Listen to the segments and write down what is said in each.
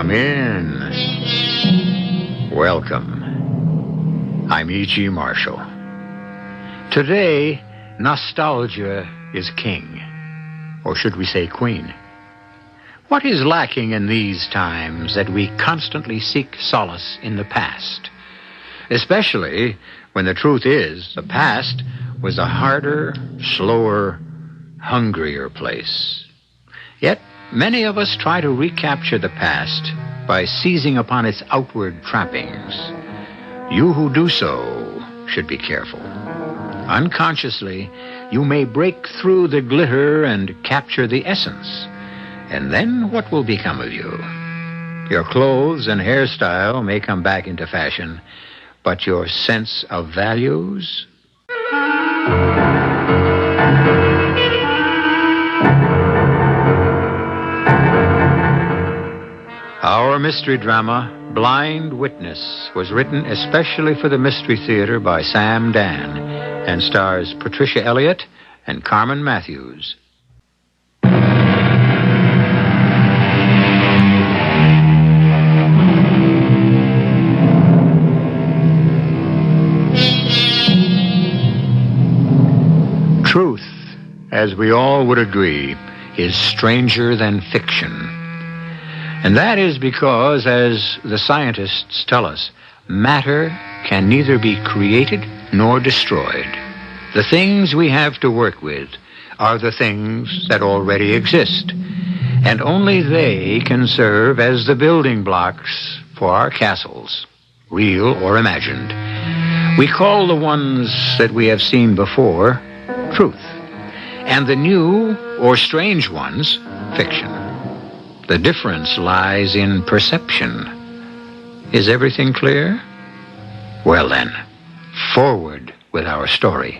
Come in. Welcome. I'm E.G. Marshall. Today, nostalgia is king. Or should we say queen? What is lacking in these times that we constantly seek solace in the past? Especially when the truth is the past was a harder, slower, hungrier place. Yet, many of us try to recapture the past by seizing upon its outward trappings. You who do so should be careful. Unconsciously, you may break through the glitter and capture the essence. And then what will become of you? Your clothes and hairstyle may come back into fashion, but your sense of values? Our mystery drama, Blind Witness, was written especially for the Mystery Theater by Sam Dan and stars Patricia Elliott and Carmen Matthews. Truth, as we all would agree, is stranger than fiction. And that is because, as the scientists tell us, matter can neither be created nor destroyed. The things we have to work with are the things that already exist, and only they can serve as the building blocks for our castles, real or imagined. We call the ones that we have seen before truth, and the new or strange ones fiction. The difference lies in perception. Is everything clear? Well then, forward with our story.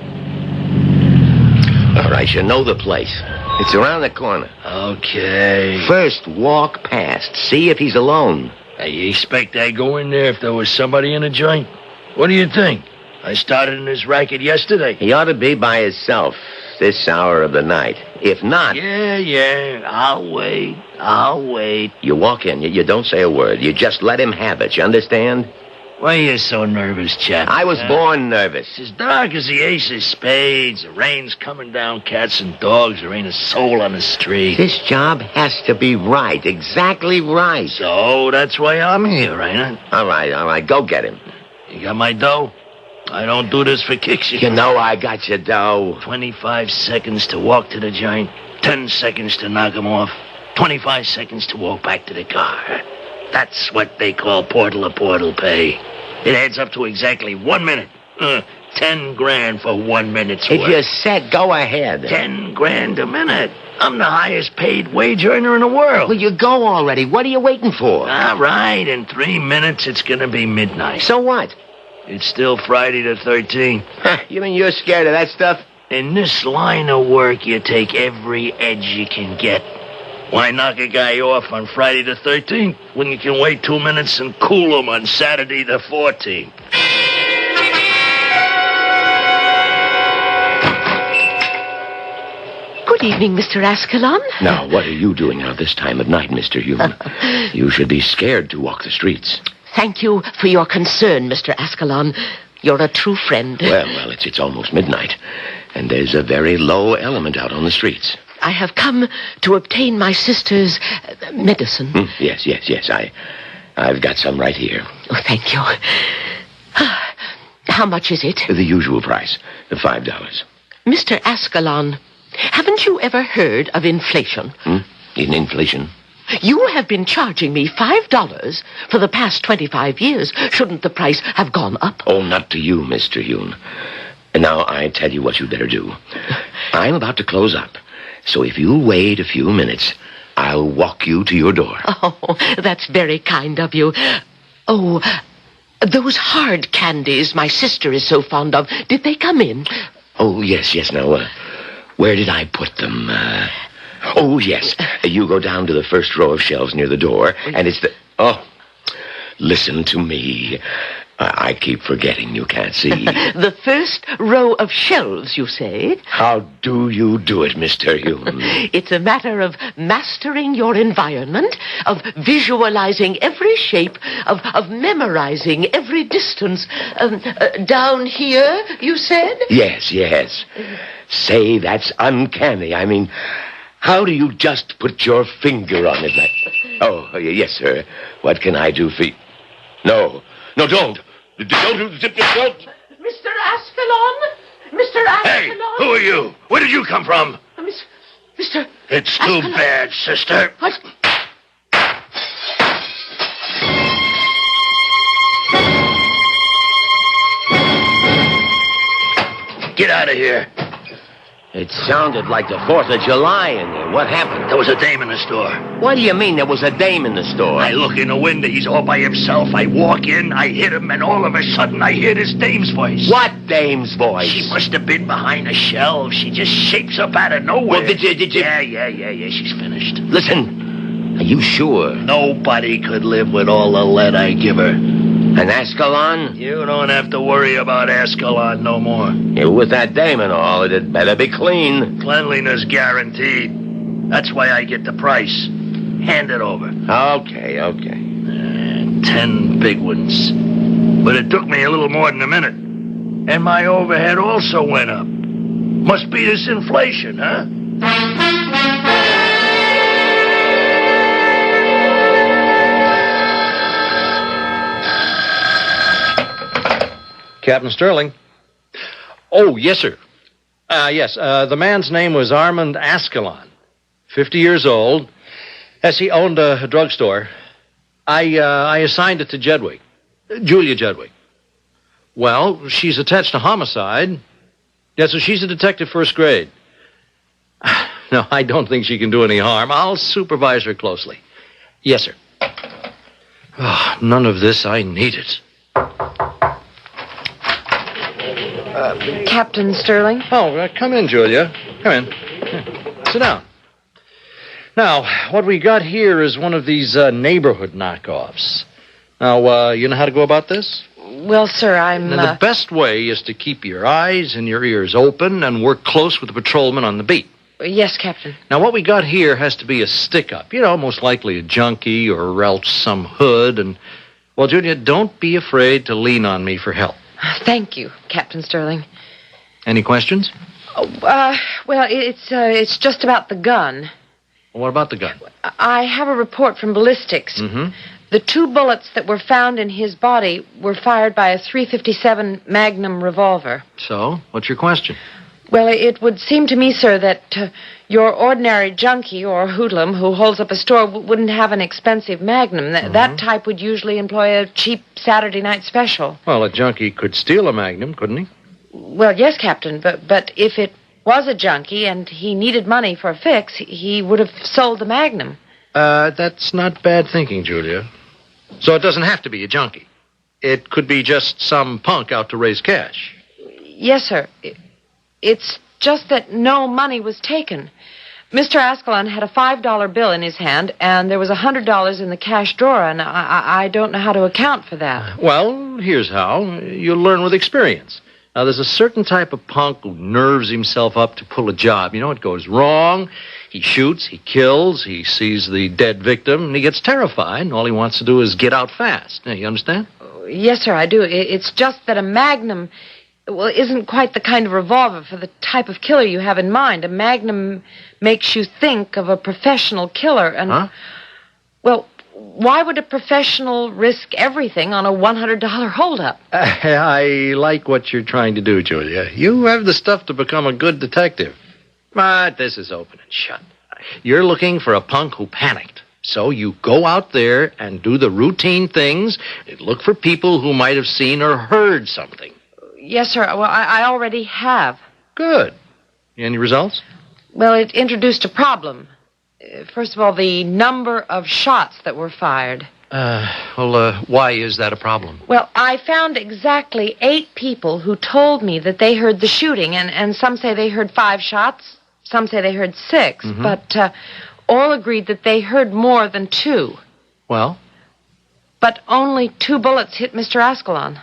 All right, you know the place. It's around the corner. Okay. First, walk past. See if he's alone. Hey, you expect I'd go in there if there was somebody in the joint? What do you think? I started in this racket yesterday. He ought to be by himself this hour of the night. If not... Yeah, I'll wait. You walk in, you don't say a word. You just let him have it, you understand? Why are you so nervous, chap? I was born nervous. It's as dark as the ace of spades. The rain's coming down, cats and dogs. There ain't a soul on the street. This job has to be right, exactly right. So that's why I'm here, ain't it? All right, go get him. You got my dough? I don't do this for kicks. You know I got your dough. 25 seconds to walk to the joint. 10 seconds to knock him off. 25 seconds to walk back to the car. That's what they call portal-to-portal pay. It adds up to exactly 1 minute. 10 grand for 1 minute's work. If you're set, go ahead. 10 grand a minute. I'm the highest paid wage earner in the world. Well, you go already. What are you waiting for? All right, in 3 minutes, it's gonna be midnight. So what? It's still Friday the 13th. You mean you're scared of that stuff? In this line of work, you take every edge you can get. Why knock a guy off on Friday the 13th when you can wait 2 minutes and cool him on Saturday the 14th? Good evening, Mr. Ascalon. Now, what are you doing out this time of night, Mr. Hume? You should be scared to walk the streets. Thank you for your concern, Mr. Ascalon. You're a true friend. Well, it's almost midnight, and there's a very low element out on the streets. I have come to obtain my sister's medicine. Yes. I've got some right here. Oh, thank you. How much is it? The usual price, $5. Mr. Ascalon, haven't you ever heard of inflation? In inflation? You have been charging me $5 for the past 25 years. Shouldn't the price have gone up? Oh, not to you, Mr. Hume. And now I tell you what you'd better do. I'm about to close up, so if you'll wait a few minutes, I'll walk you to your door. Oh, that's very kind of you. Oh, those hard candies my sister is so fond of, did they come in? Oh, yes. Now, where did I put them? Oh, yes. You go down to the first row of shelves near the door, and it's the... Oh, listen to me. I keep forgetting you can't see. The first row of shelves, you say? How do you do it, Mr. Hume? It's a matter of mastering your environment, of visualizing every shape, of memorizing every distance. Down here, you said? Yes. Say, that's uncanny. I mean, how do you just put your finger on it like... Oh, yes, sir. What can I do for you? No, don't. Don't. Mr. Ascalon? Mr. Ascalon? Hey, who are you? Where did you come from? Mr. It's too Ascalon. bad, sister. What? Get out of here. It sounded like the 4th of July in there. What happened? There was a dame in the store. What do you mean there was a dame in the store? I look in the window. He's all by himself. I walk in, I hit him, and all of a sudden I hear this dame's voice. What dame's voice? She must have been behind a shelf. She just shapes up out of nowhere. Well, did you... Yeah, she's finished. Listen, are you sure? Nobody could live with all the lead I give her. An Ascalon? You don't have to worry about Ascalon no more. You with that dame and all, it better be clean. Cleanliness guaranteed. That's why I get the price. Hand it over. Okay. 10 big ones. But it took me a little more than a minute. And my overhead also went up. Must be this inflation, huh? Captain Sterling. Oh, yes, sir. Yes, the man's name was Armand Ascalon. 50 years old. Yes, he owned a drugstore. I assigned it to Jedwick. Julia Jedwick. Well, she's attached to homicide. Yeah, so she's a detective first grade. No, I don't think she can do any harm. I'll supervise her closely. Yes, sir. Oh, none of this I needed. Captain Sterling? Oh, come in, Julia. Come in. Here, sit down. Now, what we got here is one of these neighborhood knockoffs. Now, you know how to go about this? Well, sir, I'm... Now, the best way is to keep your eyes and your ears open and work close with the patrolman on the beat. Yes, Captain. Now, what we got here has to be a stick-up. You know, most likely a junkie or else some hood. And, well, Julia, don't be afraid to lean on me for help. Thank you, Captain Sterling. Any questions? Well, it's just about the gun. What about the gun? I have a report from ballistics. Mm-hmm. The 2 bullets that were found in his body were fired by a .357 Magnum revolver. So, what's your question? Well, it would seem to me, sir, that your ordinary junkie or hoodlum who holds up a store wouldn't have an expensive Magnum. That type would usually employ a cheap Saturday night special. Well, a junkie could steal a Magnum, couldn't he? Well, yes, Captain, but if it was a junkie and he needed money for a fix, he would have sold the Magnum. That's not bad thinking, Julia. So it doesn't have to be a junkie. It could be just some punk out to raise cash. Yes, sir. It's just that no money was taken. Mr. Ascalon had a $5 bill in his hand, and there was $100 in the cash drawer, and I don't know how to account for that. Well, here's how. You'll learn with experience. Now, there's a certain type of punk who nerves himself up to pull a job. You know, it goes wrong. He shoots, he kills, he sees the dead victim, and he gets terrified, and all he wants to do is get out fast. Now, you understand? Yes, sir, I do. It's just that a Magnum... Well, isn't quite the kind of revolver for the type of killer you have in mind. A Magnum makes you think of a professional killer, and... Huh? Well, why would a professional risk everything on a $100 holdup? I like what you're trying to do, Julia. You have the stuff to become a good detective. But this is open and shut. You're looking for a punk who panicked. So you go out there and do the routine things, and look for people who might have seen or heard something. Yes, sir. Well, I already have. Good. Any results? Well, it introduced a problem. First of all, the number of shots that were fired. Why is that a problem? Well, I found exactly 8 people who told me that they heard the shooting, and some say they heard 5 shots, some say they heard 6, but all agreed that they heard more than 2. Well, But only 2 bullets hit Mr. Ascalon.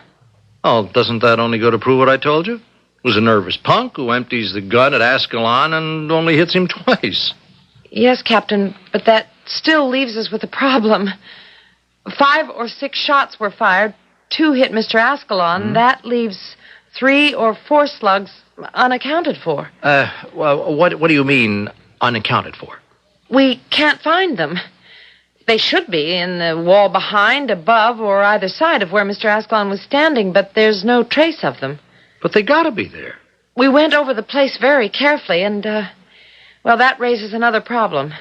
Oh, doesn't that only go to prove what I told you? It was a nervous punk who empties the gun at Ascalon and only hits him twice. Yes, Captain, but that still leaves us with a problem. 5 or 6 shots were fired. 2 hit Mr. Ascalon. That leaves 3 or 4 slugs unaccounted for. Well, what do you mean, unaccounted for? We can't find them. They should be in the wall behind, above, or either side of where Mr. Ascalon was standing, but there's no trace of them. But they gotta be there. We went over the place very carefully, and, well, that raises another problem.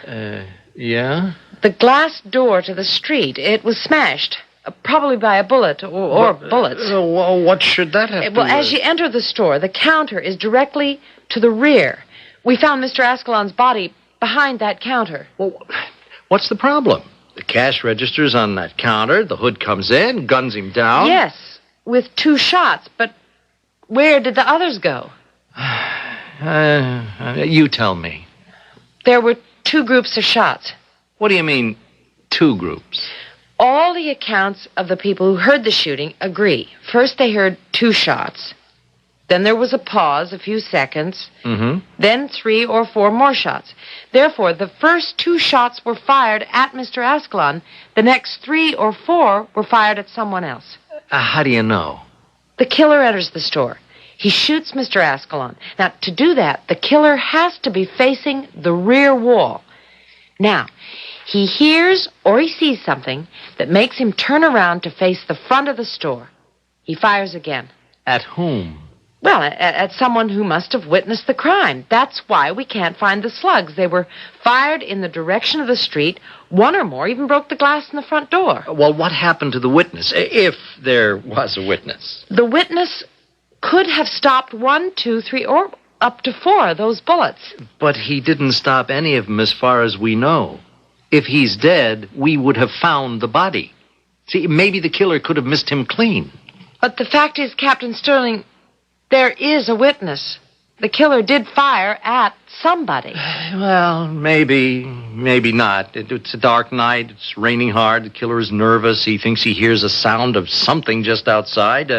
Yeah? The glass door to the street, it was smashed. Probably by a bullet or bullets. What should that have Well, as you enter the store, the counter is directly to the rear. We found Mr. Ascalon's body behind that counter. Well, what's the problem? The cash register's on that counter. The hood comes in, guns him down. Yes, with 2 shots, but where did the others go? You tell me. There were 2 groups of shots. What do you mean, 2 groups? All the accounts of the people who heard the shooting agree. First, they heard 2 shots. Then there was a pause, a few seconds. Mm-hmm. Then 3 or 4 more shots. Therefore, the first 2 shots were fired at Mr. Ascalon. The next 3 or 4 were fired at someone else. How do you know? The killer enters the store. He shoots Mr. Ascalon. Now, to do that, the killer has to be facing the rear wall. Now, he hears or he sees something that makes him turn around to face the front of the store. He fires again. At whom? Well, at someone who must have witnessed the crime. That's why we can't find the slugs. They were fired in the direction of the street. 1 or more even broke the glass in the front door. Well, what happened to the witness, if there was a witness? The witness could have stopped 1, 2, 3, or up to 4 of those bullets. But he didn't stop any of them as far as we know. If he's dead, we would have found the body. See, maybe the killer could have missed him clean. But the fact is, Captain Sterling, there is a witness. The killer did fire at somebody. Well, maybe not. It's a dark night. It's raining hard. The killer is nervous. He thinks he hears a sound of something just outside.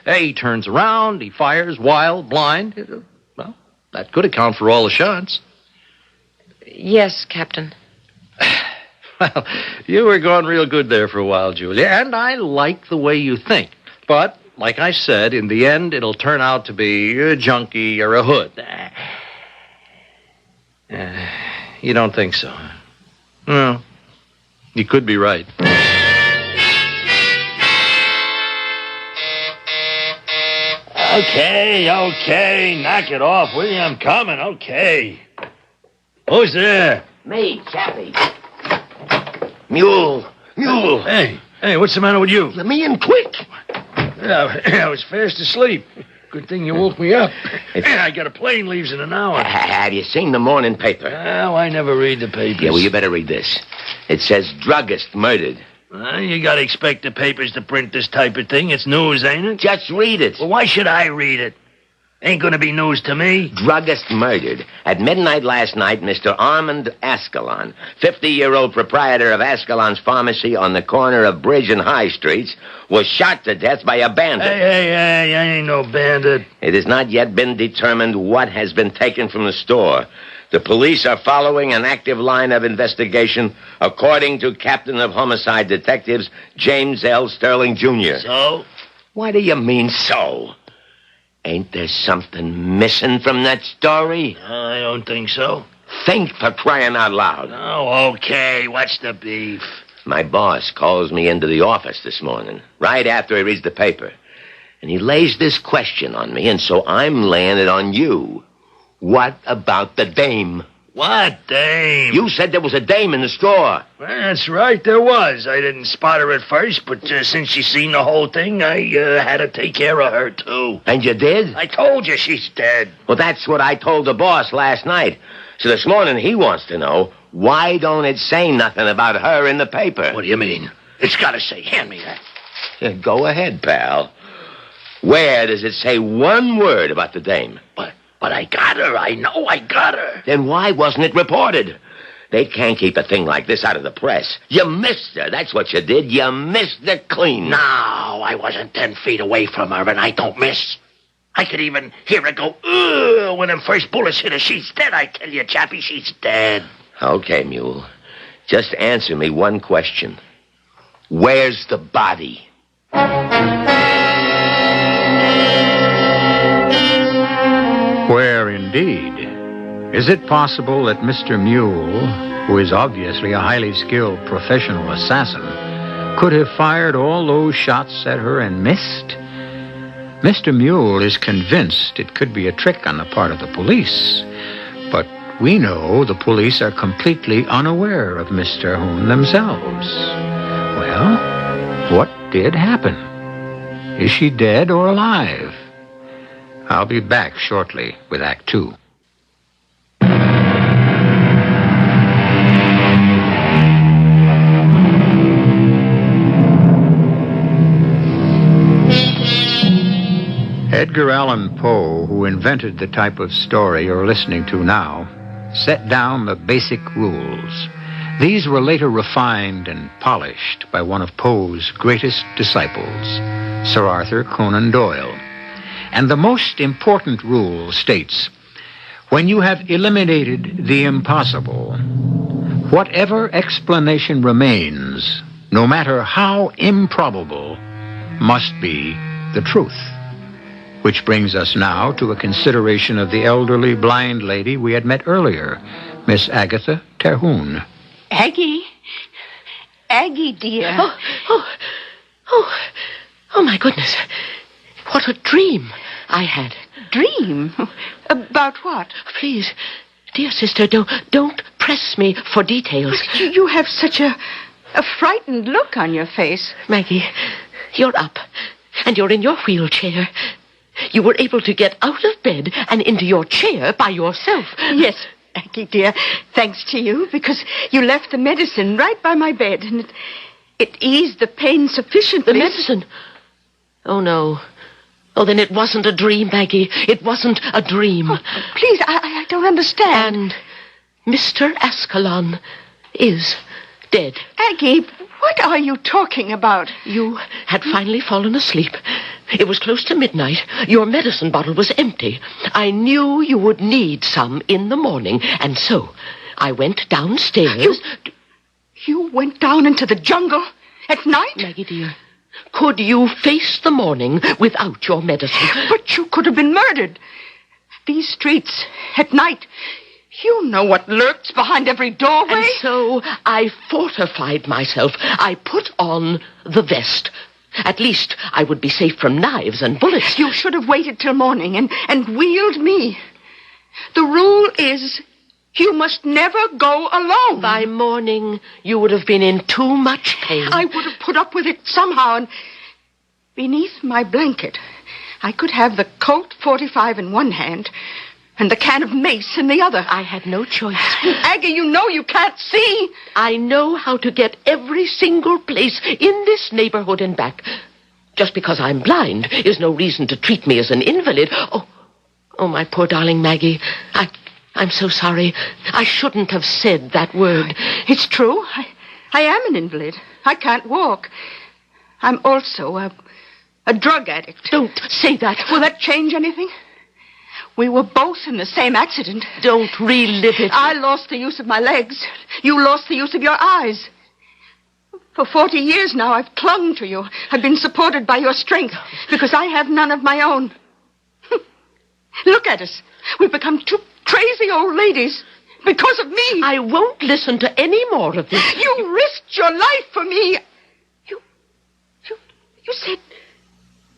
He turns around. He fires, wild, blind. Well, that could account for all the shots. Yes, Captain. Well, you were going real good there for a while, Julia, and I like the way you think. But, like I said, in the end, it'll turn out to be a junkie or a hood. You don't think so? Well, you could be right. Okay, knock it off, will you? I'm coming, okay. Who's there? Me, Chappie. Mule. Hey, what's the matter with you? Let me in quick. I was fast asleep. Good thing you woke me up. I got a plane leaves in an hour. Have you seen the morning paper? Oh, I never read the papers. Yeah, well, you better read this. It says druggist murdered. You gotta expect the papers to print this type of thing. It's news, ain't it? Just read it. Well, why should I read it? Ain't gonna be news to me. Druggist murdered. At midnight last night, Mr. Armand Ascalon, 50-year-old proprietor of Ascalon's Pharmacy on the corner of Bridge and High Streets, was shot to death by a bandit. Hey, I ain't no bandit. It has not yet been determined what has been taken from the store. The police are following an active line of investigation, according to Captain of Homicide Detectives James L. Sterling, Jr. So? What do you mean, so? Ain't there something missing from that story? I don't think so. Think, for crying out loud. Oh, okay. What's the beef? My boss calls me into the office this morning, right after he reads the paper. And he lays this question on me, and so I'm laying it on you. What about the dame? What dame? You said there was a dame in the store. Well, that's right, there was. I didn't spot her at first, but since she seen the whole thing, I had to take care of her, too. And you did? I told you she's dead. Well, that's what I told the boss last night. So this morning he wants to know, why don't it say nothing about her in the paper? What do you mean? It's got to say. Hand me that. Yeah, go ahead, pal. Where does it say one word about the dame? But I got her. I know I got her. Then why wasn't it reported? They can't keep a thing like this out of the press. You missed her. That's what you did. You missed her clean. No, I wasn't 10 feet away from her, and I don't miss. I could even hear her go, ugh, when them first bullets hit her. She's dead, I tell you, Chappie. She's dead. Okay, Mule. Just answer me one question. Where's the body? Where indeed? Is it possible that Mr. Mule, who is obviously a highly skilled professional assassin, could have fired all those shots at her and missed? Mr. Mule is convinced it could be a trick on the part of the police, but we know the police are completely unaware of Miss Terhune themselves. Well, what did happen? Is she dead or alive? I'll be back shortly with Act 2. Edgar Allan Poe, who invented the type of story you're listening to now, set down the basic rules. These were later refined and polished by one of Poe's greatest disciples, Sir Arthur Conan Doyle. And the most important rule states, when you have eliminated the impossible, whatever explanation remains, no matter how improbable, must be the truth. Which brings us now to a consideration of the elderly blind lady we had met earlier, Miss Agatha Terhune. Aggie? Aggie, dear. Oh, my goodness. What a dream I had. Dream? About what? Please, dear sister, don't press me for details. You have such a frightened look on your face. Maggie, you're up, and you're in your wheelchair. You were able to get out of bed and into your chair by yourself. Yes, Aggie, dear, thanks to you, because you left the medicine right by my bed, and it eased the pain sufficiently. The medicine? Oh, no. Oh, then it wasn't a dream, Maggie. It wasn't a dream. Oh, please, I don't understand. And Mr. Ascalon is dead. Aggie, what are you talking about? You had finally fallen asleep. It was close to midnight. Your medicine bottle was empty. I knew you would need some in the morning, and so I went downstairs. You went down into the jungle at night? Maggie, dear, could you face the morning without your medicine? But you could have been murdered. These streets at night, you know what lurks behind every doorway. And so I fortified myself. I put on the vest. At least I would be safe from knives and bullets. You should have waited till morning and wheeled me. The rule is you must never go alone. By morning, you would have been in too much pain. I would have put up with it somehow, and beneath my blanket, I could have the Colt 45 in one hand and the can of mace in the other. I had no choice. Aggie, you know you can't see. I know how to get every single place in this neighborhood and back. Just because I'm blind is no reason to treat me as an invalid. Oh, my poor darling Maggie. I'm so sorry. I shouldn't have said that word. It's true. I am an invalid. I can't walk. I'm also a drug addict. Don't say that. Will that change anything? We were both in the same accident. Don't relive it. I lost the use of my legs. You lost the use of your eyes. For 40 years now, I've clung to you. I've been supported by your strength because I have none of my own. Look at us. We've become two crazy old ladies because of me. I won't listen to any more of this. You risked your life for me. You said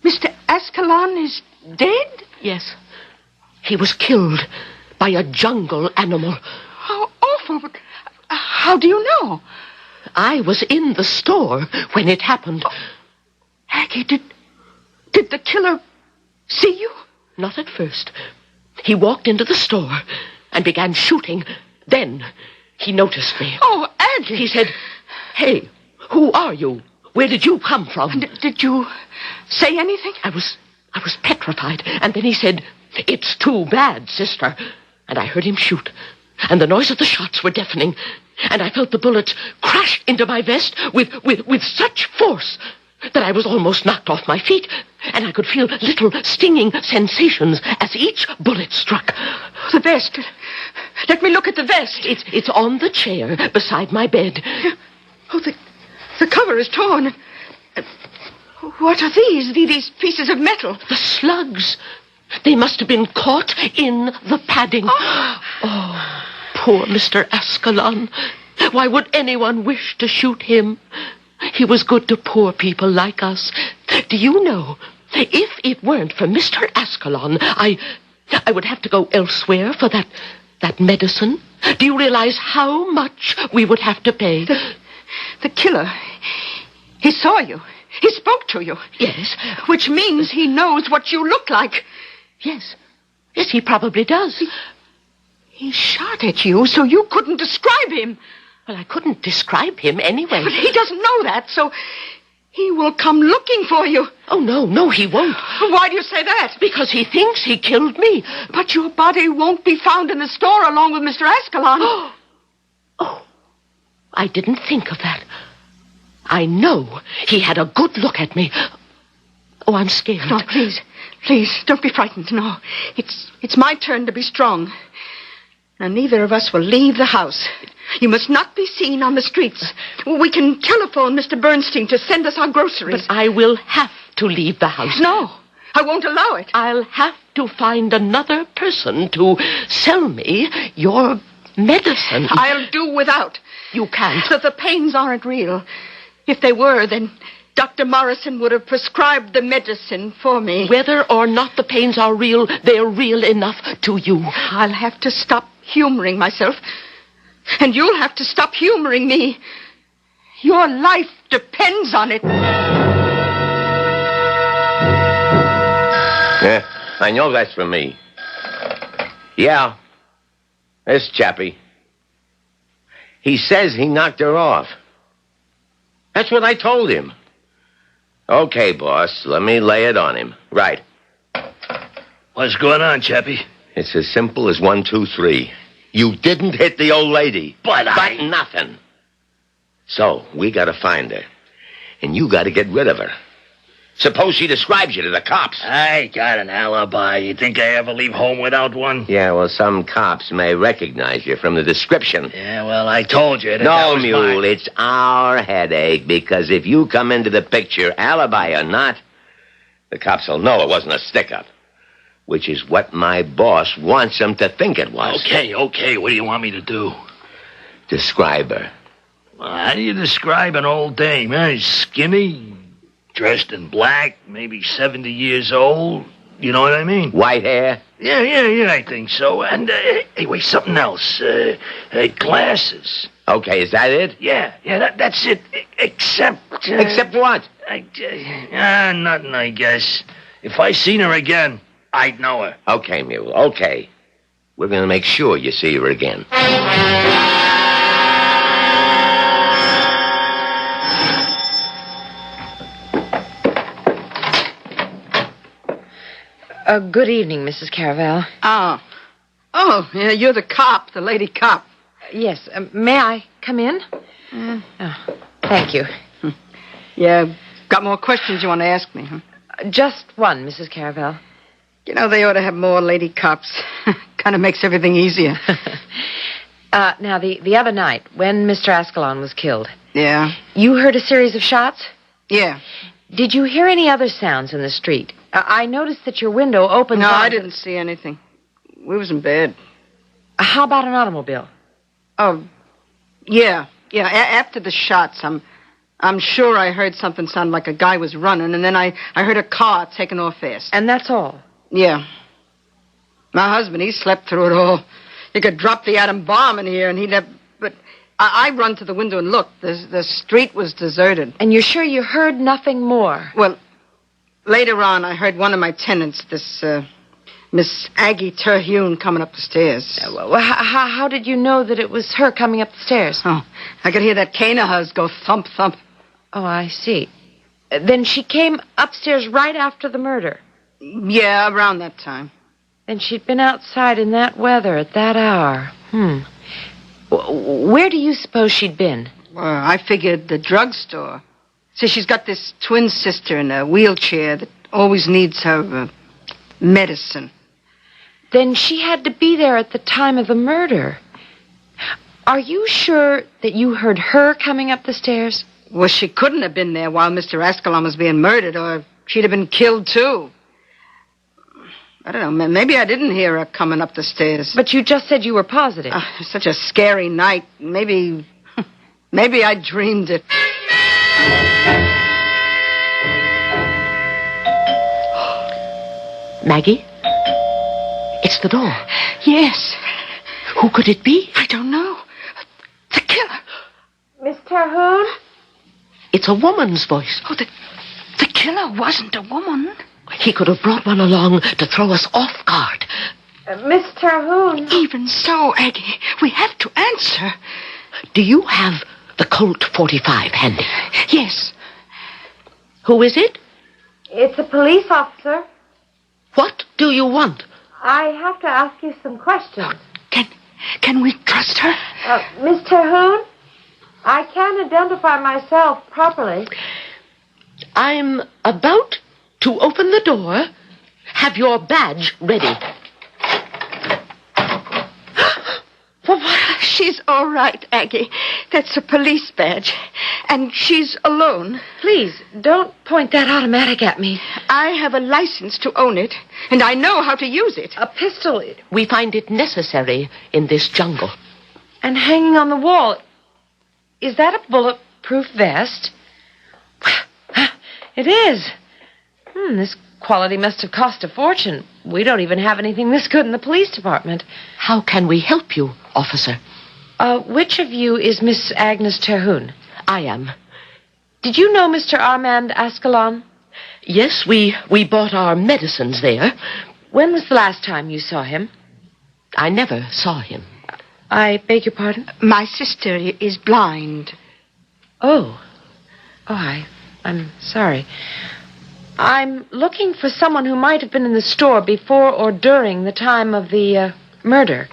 Mr. Ascalon is dead? Yes. He was killed by a jungle animal. How awful. But how do you know? I was in the store when it happened. Aggie, did the killer see you? Not at first. He walked into the store and began shooting. Then he noticed me. Oh, Aggie. He said, "Hey, who are you? Where did you come from?" Did you say anything? I was petrified. And then he said, "It's too bad, sister." And I heard him shoot. and the noise of the shots were deafening, and I felt the bullets crash into my vest with such force that I was almost knocked off my feet, and I could feel little stinging sensations as each bullet struck. The vest. Let me look at the vest. It's on the chair beside my bed. Oh, the cover is torn. What are these? These pieces of metal? The slugs. They must have been caught in the padding. Oh, poor Mr. Ascalon. Why would anyone wish to shoot him? He was good to poor people like us. Do you know, if it weren't for Mr. Ascalon, I would have to go elsewhere for that medicine. Do you realize how much we would have to pay? The killer. He saw you. He spoke to you. Yes. Which means he knows what you look like. Yes. Yes, he probably does. He shot at you so you couldn't describe him. Well, I couldn't describe him anyway. But he doesn't know that, so he will come looking for you. Oh, no, he won't. Why do you say that? Because he thinks he killed me. But your body won't be found in the store along with Mr. Ascalon. Oh, I didn't think of that. I know he had a good look at me. Oh, I'm scared. No, please, don't be frightened. No, it's my turn to be strong. And neither of us will leave the house. You must not be seen on the streets. We can telephone Mr. Bernstein to send us our groceries. But I will have to leave the house. No, I won't allow it. I'll have to find another person to sell me your medicine. I'll do without. You can't. The pains aren't real. If they were, then Dr. Morrison would have prescribed the medicine for me. Whether or not the pains are real, they're real enough to you. I'll have to stop humoring myself. And you'll have to stop humoring me. Your life depends on it. Yeah, I know that's for me. Yeah, this chappie. He says he knocked her off. That's what I told him. Okay, boss, let me lay it on him. Right. What's going on, Chappie? It's as simple as 1, 2, 3. You didn't hit the old lady. But nothing. So, we gotta find her. And you gotta get rid of her. Suppose she describes you to the cops. I got an alibi. You think I ever leave home without one? Yeah, well, some cops may recognize you from the description. Yeah, well, I told you that No, was Mule, mine. it's our headache, because if you come into the picture, alibi or not, the cops will know it wasn't a stick-up. Which is what my boss wants them to think it was. Okay. What do you want me to do? Describe her. Well, how do you describe an old dame? Skinny, dressed in black, maybe 70 years old. You know what I mean? White hair? Yeah, I think so. And, hey, wait, something else. Glasses. Okay, is that it? Yeah, that's it. Except... Except what? Nothing, I guess. If I seen her again, I'd know her. Okay, Mule, okay. We're going to make sure you see her again. Good evening, Mrs. Caravel. Oh, yeah, you're the cop, the lady cop. Yes, may I come in? Oh, thank you. Yeah, got more questions you want to ask me, huh? Just one, Mrs. Caravel. You know, they ought to have more lady cops. Kind of makes everything easier. Now, the other night, when Mr. Ascalon was killed... Yeah? You heard a series of shots? Yeah. Did you hear any other sounds in the street? I noticed that your window opened... No, I didn't see anything. We was in bed. How about an automobile? Oh, yeah. After the shots, I'm sure I heard something sound like a guy was running, and then I heard a car taking off fast. And that's all? Yeah. My husband, he slept through it all. You could drop the atom bomb in here, and he'd have... But I run to the window and looked. The street was deserted. And you're sure you heard nothing more? Well, later on, I heard one of my tenants, this, Miss Aggie Terhune, coming up the stairs. How did you know that it was her coming up the stairs? Oh, I could hear that cane of hers go thump, thump. Oh, I see. Then she came upstairs right after the murder? Yeah, around that time. And she'd been outside in that weather at that hour. Where do you suppose she'd been? Well, I figured the drugstore. See, she's got this twin sister in a wheelchair that always needs her medicine. Then she had to be there at the time of the murder. Are you sure that you heard her coming up the stairs? Well, she couldn't have been there while Mr. Ascalon was being murdered, or she'd have been killed, too. I don't know, maybe I didn't hear her coming up the stairs. But you just said you were positive. Such a scary night. Maybe I dreamed it. Maggie? It's the door. Yes. Who could it be? I don't know. The killer. Miss Terhune? It's a woman's voice. Oh, the killer wasn't a woman. He could have brought one along to throw us off guard. Miss Terhune? Even so, Aggie, we have to answer. Do you have the Colt 45 handy? Yes. Who is it? It's a police officer. What do you want? I have to ask you some questions. Can we trust her? Miss Terhune? I can't identify myself properly. I'm about to open the door. Have your badge ready. She's all right, Aggie. That's a police badge. And she's alone. Please, don't point that automatic at me. I have a license to own it, and I know how to use it. A pistol. We find it necessary in this jungle. And hanging on the wall. Is that a bulletproof vest? It is. This quality must have cost a fortune. We don't even have anything this good in the police department. How can we help you, officer? Which of you is Miss Agnes Terhune? I am. Did you know Mr. Armand Ascalon? Yes, we bought our medicines there. When was the last time you saw him? I never saw him. I beg your pardon? My sister is blind. Oh, I'm sorry. I'm looking for someone who might have been in the store before or during the time of the murder.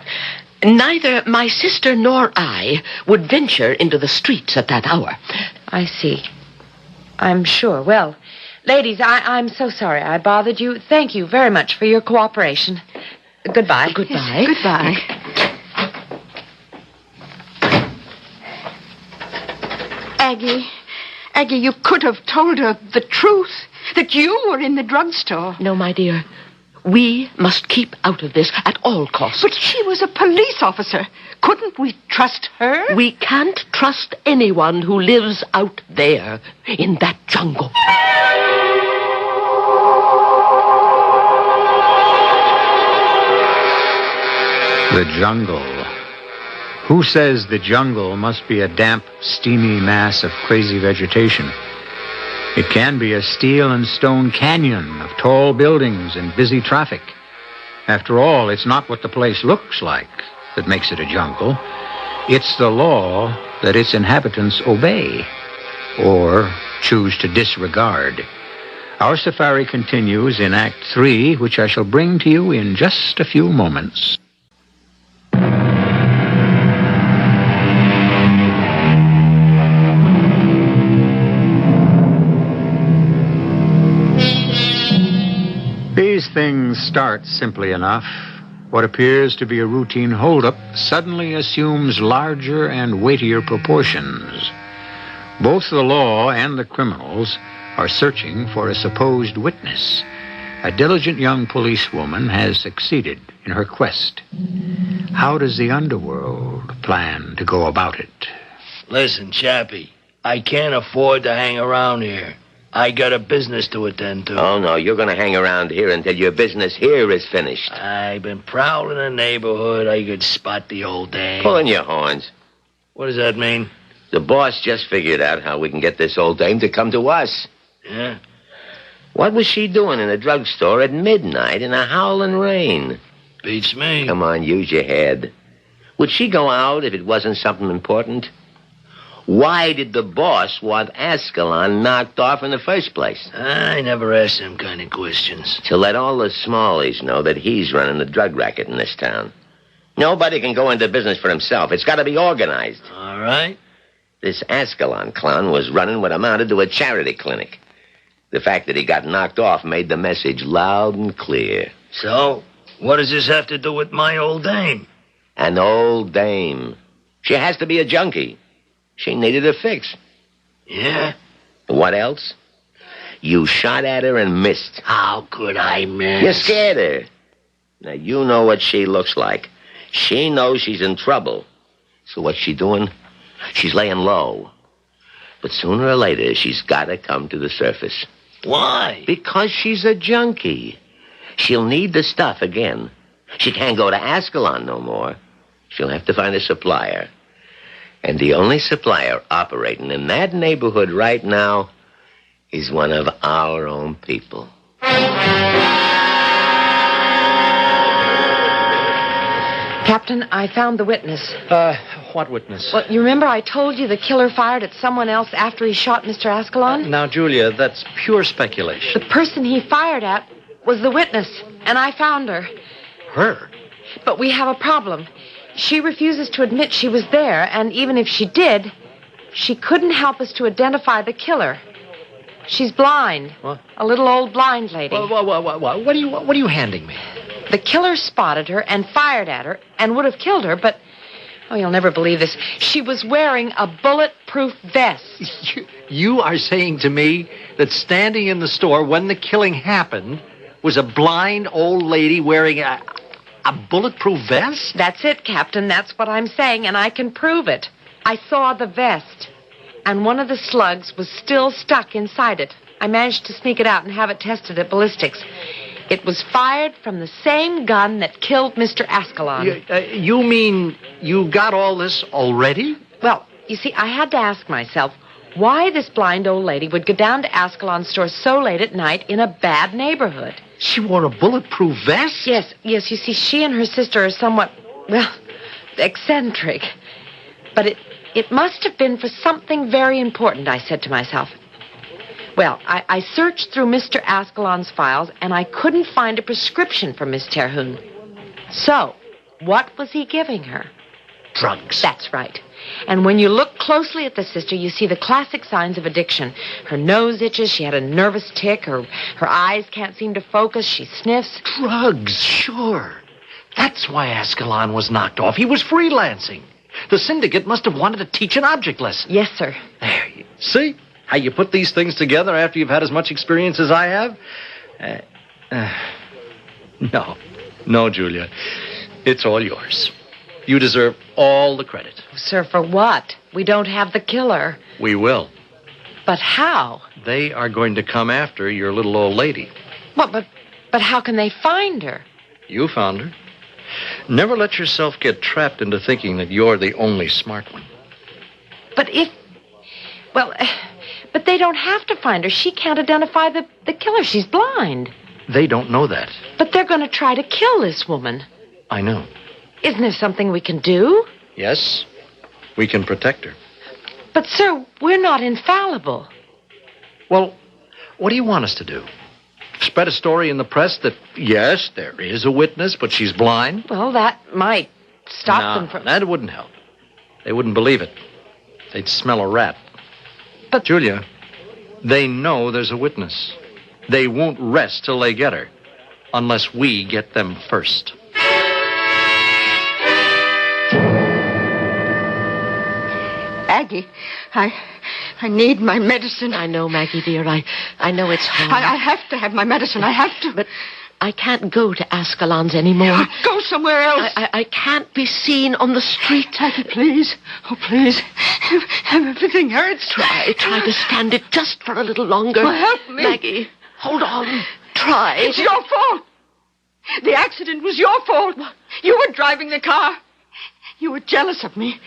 Neither my sister nor I would venture into the streets at that hour. I see. I'm sure. Well, ladies, I'm so sorry I bothered you. Thank you very much for your cooperation. Goodbye. Goodbye. Yes, goodbye. Aggie, you could have told her the truth, that you were in the drugstore. No, my dear. We must keep out of this at all costs. But she was a police officer. Couldn't we trust her? We can't trust anyone who lives out there in that jungle. The jungle. Who says the jungle must be a damp, steamy mass of crazy vegetation? It can be a steel and stone canyon of tall buildings and busy traffic. After all, it's not what the place looks like that makes it a jungle. It's the law that its inhabitants obey or choose to disregard. Our safari continues in Act 3, which I shall bring to you in just a few moments. These things start simply enough. What appears to be a routine holdup suddenly assumes larger and weightier proportions. Both the law and the criminals are searching for a supposed witness. A diligent young policewoman has succeeded in her quest. How does the underworld plan to go about it? Listen, Chappie, I can't afford to hang around here. I got a business to attend to. Oh, no, you're going to hang around here until your business here is finished. I've been prowling the neighborhood. I could spot the old dame. Pulling your horns. What does that mean? The boss just figured out how we can get this old dame to come to us. Yeah? What was she doing in a drugstore at midnight in a howling rain? Beats me. Come on, use your head. Would she go out if it wasn't something important? Why did the boss want Ascalon knocked off in the first place? I never asked them kind of questions. To let all the smallies know that he's running the drug racket in this town. Nobody can go into business for himself. It's got to be organized. All right. This Ascalon clown was running what amounted to a charity clinic. The fact that he got knocked off made the message loud and clear. So, what does this have to do with my old dame? An old dame. She has to be a junkie. She needed a fix. Yeah? What else? You shot at her and missed. How could I miss? You scared her. Now, you know what she looks like. She knows she's in trouble. So what's she doing? She's laying low. But sooner or later, she's got to come to the surface. Why? Because she's a junkie. She'll need the stuff again. She can't go to Ascalon no more. She'll have to find a supplier. And the only supplier operating in that neighborhood right now is one of our own people. Captain, I found the witness. What witness? Well, you remember I told you the killer fired at someone else after he shot Mr. Ascalon? Now, Julia, that's pure speculation. The person he fired at was the witness, and I found her. Her? But we have a problem. She refuses to admit she was there, and even if she did, she couldn't help us to identify the killer. She's blind. What? A little old blind lady. What are you handing me? The killer spotted her and fired at her and would have killed her, but... Oh, you'll never believe this. She was wearing a bulletproof vest. You are saying to me that standing in the store when the killing happened was a blind old lady wearing a bulletproof vest? That's it, Captain. That's what I'm saying, and I can prove it. I saw the vest, and one of the slugs was still stuck inside it. I managed to sneak it out and have it tested at ballistics. It was fired from the same gun that killed Mr. Ascalon. You mean you got all this already? Well, you see, I had to ask myself why this blind old lady would go down to Ascalon's store so late at night in a bad neighborhood. She wore a bulletproof vest? Yes. You see, she and her sister are somewhat, well, eccentric. But it must have been for something very important, I said to myself. Well, I searched through Mr. Ascalon's files, and I couldn't find a prescription for Miss Terhune. So, what was he giving her? Drugs. That's right. And when you look closely at the sister, you see the classic signs of addiction. Her nose itches, she had a nervous tic, her eyes can't seem to focus, she sniffs. Drugs, sure. That's why Ascalon was knocked off. He was freelancing. The syndicate must have wanted to teach an object lesson. Yes, sir. There, you see how you put these things together after you've had as much experience as I have? No, Julia. It's all yours. You deserve all the credit. Sir, for what? We don't have the killer. We will. But how? They are going to come after your little old lady. What, but how can they find her? You found her. Never let yourself get trapped into thinking that you're the only smart one. But but they don't have to find her. She can't identify the killer. She's blind. They don't know that. But they're going to try to kill this woman. I know. Isn't there something we can do? Yes, we can protect her. But, sir, we're not infallible. Well, what do you want us to do? Spread a story in the press that, yes, there is a witness, but she's blind? Well, that might stop them from... That wouldn't help. They wouldn't believe it. They'd smell a rat. But... Julia, they know there's a witness. They won't rest till they get her, unless we get them first. Aggie, I need my medicine. I know, Maggie, dear. I know it's hard. I have to have my medicine. I have to. But I can't go to Ascalon's anymore. Go somewhere else. I can't be seen on the street. Aggie, please. Oh, please. Everything hurts. Try to stand it just for a little longer. Well, help me. Maggie, hold on. Try. It's your fault. The accident was your fault. You were driving the car. You were jealous of me.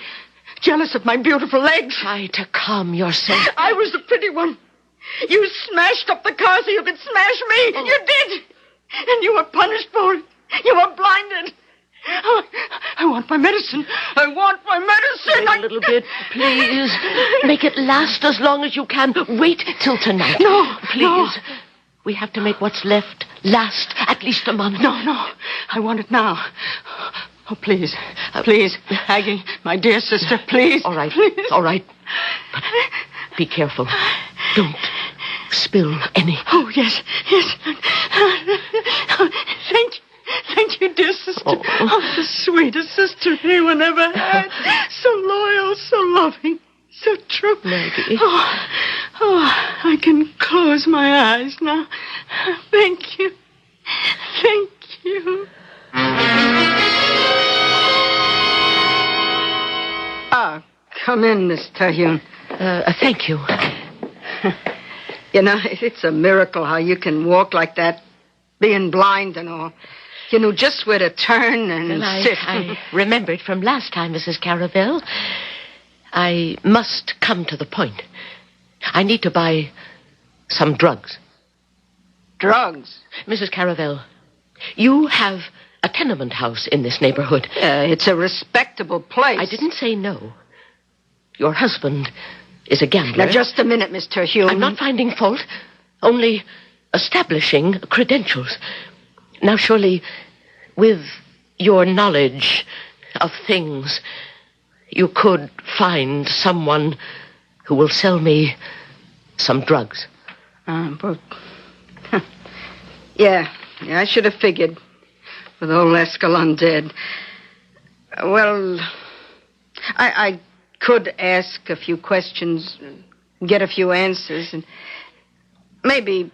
Jealous of my beautiful legs. Try to calm yourself. I was the pretty one. You smashed up the car so you could smash me. Oh. You did. And you were punished for it. You were blinded. Oh, I want my medicine. I want my medicine. Wait a little bit, please. Make it last as long as you can. Wait till tonight. No, please. No. We have to make what's left last at least a month. No. I want it now. Oh, please. Please, Aggie, my dear sister, please. All right. Please. All right. But be careful. Don't spill any. Oh, yes. Thank you, dear sister. Oh. The sweetest sister anyone ever had. So loyal, so loving, so true. Maggie. Oh, I can close my eyes now. Thank you. Thank you. Come in, Miss Terhune. Thank you. You know, it's a miracle how you can walk like that, being blind and all. You know just where to turn and sit. I remembered from last time, Mrs. Caravel. I must come to the point. I need to buy some drugs. Drugs? Mrs. Caravel, you have a tenement house in this neighborhood. It's a respectable place. I didn't say no. Your husband is a gambler. Now, just a minute, Miss Terhune. I'm not finding fault, only establishing credentials. Now, surely, with your knowledge of things, you could find someone who will sell me some drugs. But... Yeah, I should have figured. With old Escalon dead. Well, I could ask a few questions, get a few answers, and maybe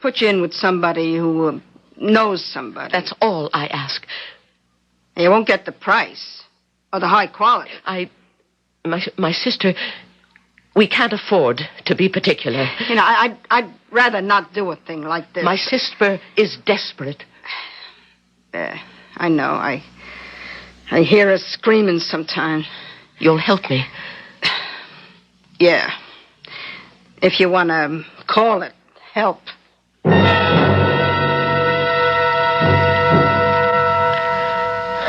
put you in with somebody who knows somebody. That's all I ask. You won't get the price or the high quality. My sister, we can't afford to be particular. You know, I'd rather not do a thing like this. My sister is desperate. I know. I hear her screaming sometimes. You'll help me. Yeah. If you want to call it help.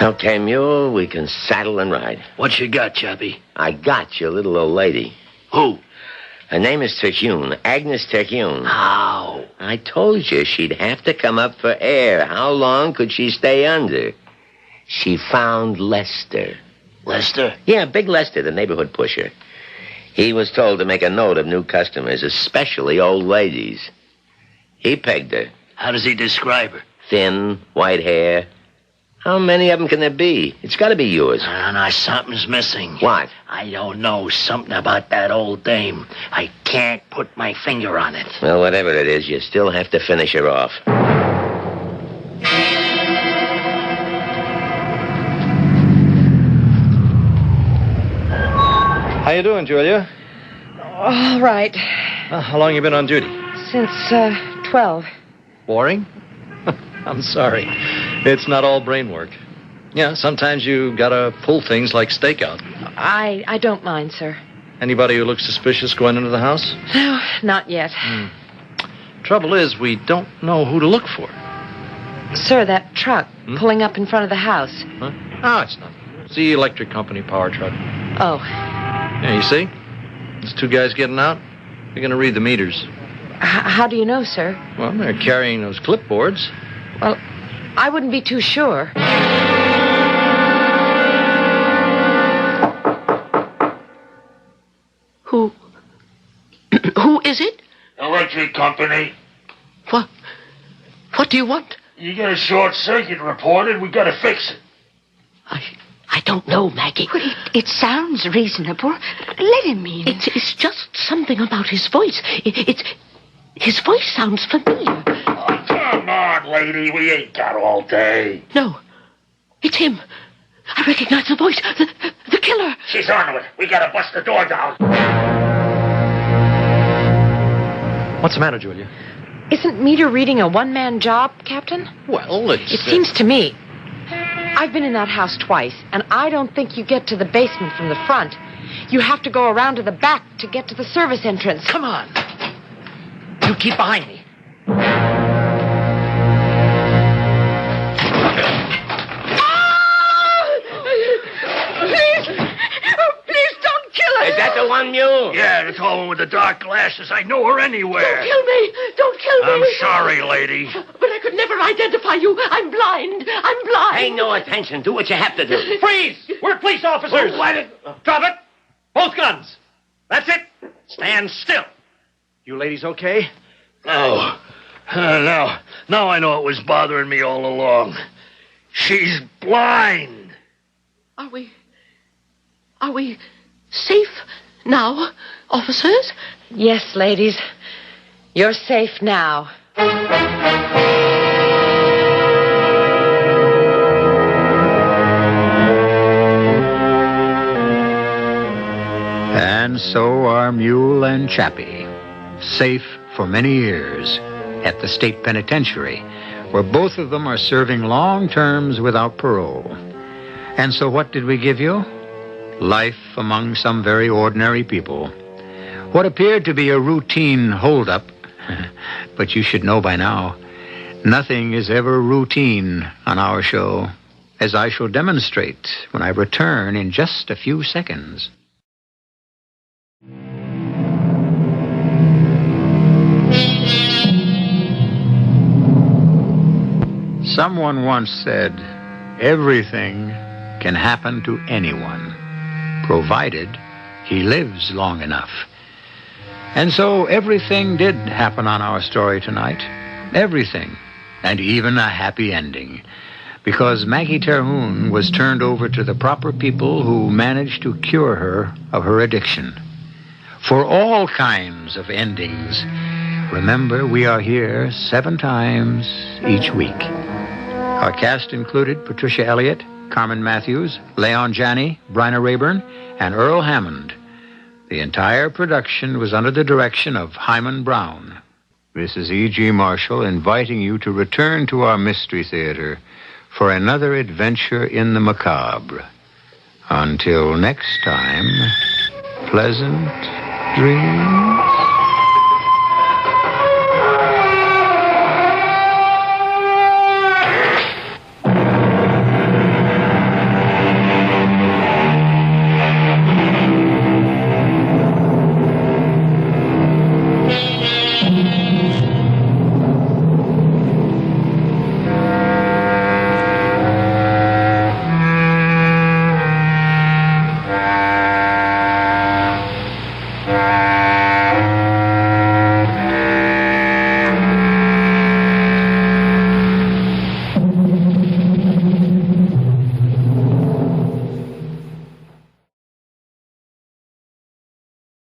Okay, Mule, we can saddle and ride. What you got, Chappie? I got your little old lady. Who? Her name is Terhune, Agnes Terhune. How? I told you she'd have to come up for air. How long could she stay under? She found Lester. Lester? Yeah, Big Lester, the neighborhood pusher. He was told to make a note of new customers, especially old ladies. He pegged her. How does he describe her? Thin, white hair. How many of them can there be? It's got to be yours. No, something's missing. What? I don't know. Something about that old dame. I can't put my finger on it. Well, whatever it is, you still have to finish her off. How you doing, Julia? All right. How long you been on duty? Since 12. Boring? I'm sorry. It's not all brain work. Yeah, sometimes you gotta pull things like stakeout. I don't mind, sir. Anybody who looks suspicious going into the house? No, not yet. Trouble is, we don't know who to look for. Sir, that truck pulling up in front of the house. Huh? Oh, it's nothing. It's the electric company power truck. Oh. Yeah, you see? There's two guys getting out. They're gonna read the meters. How do you know, sir? Well, they're carrying those clipboards. Well, I wouldn't be too sure. Who is it? Electric company. What do you want? You get a short circuit reported. We gotta fix it. I don't know, Maggie. Well, it sounds reasonable. Let him in. It's just something about his voice. His voice sounds familiar. Oh, come on, lady. We ain't got all day. No, it's him. I recognize the voice. The killer. She's on to it. We gotta bust the door down. What's the matter, Julia? Isn't meter reading a one-man job, Captain? Well, It seems to me. I've been in that house twice, and I don't think you get to the basement from the front. You have to go around to the back to get to the service entrance. Come on. You keep behind me. Please don't kill her. Is that the one, Mule? Yeah, the tall one with the dark glasses. I know her anywhere. Don't kill me. Don't kill me. I'm sorry, lady. But I could never identify you. I'm blind. Pay no attention. Do what you have to do. Freeze! We're police officers! Drop it! Both guns! That's it! Stand still. You ladies okay? Oh, now I know it was bothering me all along. She's blind. Are we safe now, officers? Yes, ladies. You're safe now. And so are Mule and Chappie, safe for many years at the state penitentiary, where both of them are serving long terms without parole. And so what did we give you? Life among some very ordinary people. What appeared to be a routine holdup, but you should know by now, nothing is ever routine on our show, as I shall demonstrate when I return in just a few seconds. Someone once said, everything can happen to anyone, provided he lives long enough. And so everything did happen on our story tonight. Everything. And even a happy ending. Because Maggie Terhune was turned over to the proper people who managed to cure her of her addiction. For all kinds of endings, remember we are here 7 times each week. Our cast included Patricia Elliott, Carmen Matthews, Leon Janney, Bryna Rayburn, and Earl Hammond. The entire production was under the direction of Hyman Brown. This is E.G. Marshall inviting you to return to our Mystery Theater for another adventure in the macabre. Until next time, pleasant dreams.